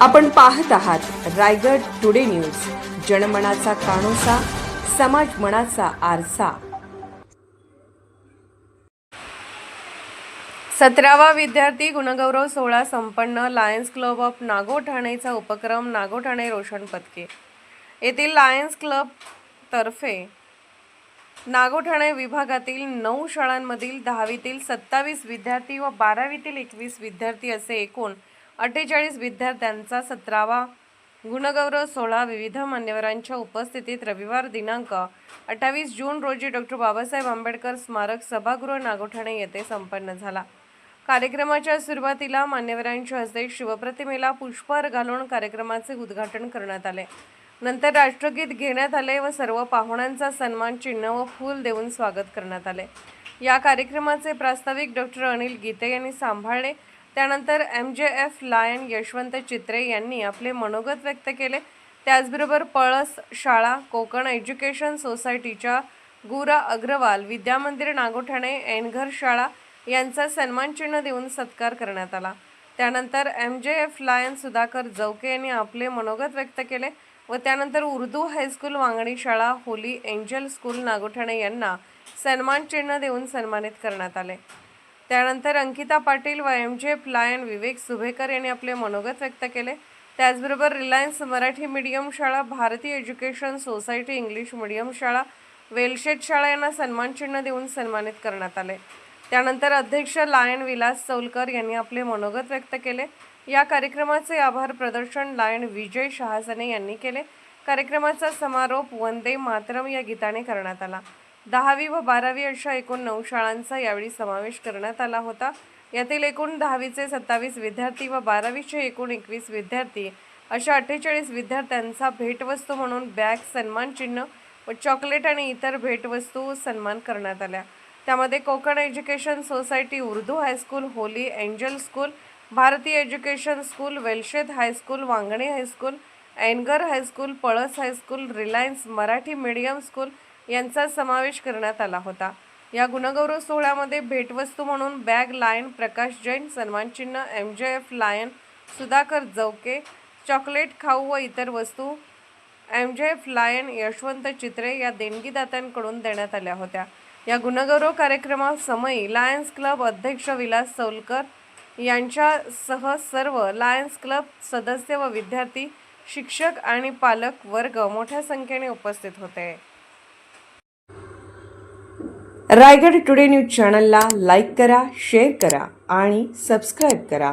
आपण पाहत आहात रायगड टुडे न्यूज, जनमनाचा कानोसा, समाज मनाचा आरसा। 17वा विद्यार्थी गुणगौरव सोहळा संपन्न। लायन्स क्लब ऑफ नागोठाणेचा उपक्रम। नागोठाणे रोशन पदके येथील लायन्स क्लब तर्फे नागोठाणे विभागातील 9 शाळांमधील 10वीतील 27 विद्यार्थी व 12वीतील 21 विद्यार्थी असे एकूण 48 विद्यार्थ्यांचा 17वा गुणगौरव सोहळा विविध मान्यवरांच्या उपस्थितीत रविवार दिनांक 28 जून रोजी डॉ. बाबासाहेब आंबेडकर स्मारक सभागृह नागोठाणे येथे संपन्न झाला। कार्यक्रमाच्या सुरुवातीला मान्यवरांच्या हस्ते शिवप्रतिमेला पुष्पहार घालून कार्यक्रमाचे उद्घाटन करण्यात आले। नंतर राष्ट्रगीत घेण्यात आले व सर्व पाहुण्यांचा सन्मान चिन्ह व फूल देऊन स्वागत करण्यात आले। या कार्यक्रमाचे प्रास्ताविक डॉ. अनिल गीते यांनी सांभाळले। त्यानंतर MJF लायन यशवंत चित्रे यांनी आपले मनोगत व्यक्त केले। त्याचबरोबर पळस शाळा, कोकण एज्युकेशन सोसायटीच्या गुरा अग्रवाल, विद्यामंदिर नागोठाणे, एनघर शाळा यांचा सन्मान चिन्ह देऊन सत्कार करण्यात आला। त्यानंतर MJF लायन सुधाकर जवके यांनी आपले मनोगत व्यक्त केले व त्यानंतर उर्दू हायस्कूल वांगणी शाळा, होली एंजल स्कूल नागोठाणे यांना सन्मान चिन्ह देऊन सन्मानित करण्यात आले। त्यानंतर अंकिता पाटील व MJF लायन विवेक सुभेकर यांनी आपले मनोगत व्यक्त केले। त्याचबरोबर रिलायन्स मराठी मीडियम शाळा, भारतीय एज्युकेशन सोसायटी इंग्लिश मीडियम शाळा, वेलशेत शाळा यांना सन्मान चिन्ह देऊन सन्मानित करण्यात आले। त्यानंतर अध्यक्ष लायन विलास चौलकर यांनी आपले मनोगत व्यक्त केले। या कार्यक्रमाचे आभार प्रदर्शन लायन विजय शहासने यांनी केले। कार्यक्रमाचा समारोप वंदे मातरम या गीताने करण्यात आला। 10वी व 12वी अशा एकूण 9 शाळांचा यावेळी समावेश करण्यात आला होता। यातील एकूण 10वीचे 27 विद्यार्थी व 12वीचे एकूण 21 विद्यार्थी अशा 48 विद्यार्थ्यांचा भेटवस्तू म्हणून बॅग, सन्मान चिन्ह व चॉकलेट आणि इतर भेटवस्तू सन्मान करण्यात आल्या। त्यामध्ये Konkan education society, Urdu high school, Holy Angel school, Bharatiya education school, Velshet high school, Vangani high school, एनगर high school, Palas high school, Reliance Marathi medium school यांचा समावेश करण्यात आला होता। या गुणगौरव सोहळ्यामध्ये भेटवस्तू म्हणून बॅग लायन प्रकाश जैन, सन्मान चिन्ह MJF लायन सुधाकर जवके, चॉकलेट, खाऊ व इतर वस्तू MJF लायन यशवंत चित्रे या देणगीदात्यांकडून देण्यात आल्या होत्या। या गुणगौरव कार्यक्रमात समयी लायन्स क्लब अध्यक्ष विलास चौलकर यांच्यासह सर्व लायन्स क्लब सदस्य व विद्यार्थी, शिक्षक आणि पालक वर्ग मोठ्या संख्येने उपस्थित होते। रायगड टुडे न्यूज चॅनलला लाईक करा, शेअर करा आणि सबस्क्राईब करा।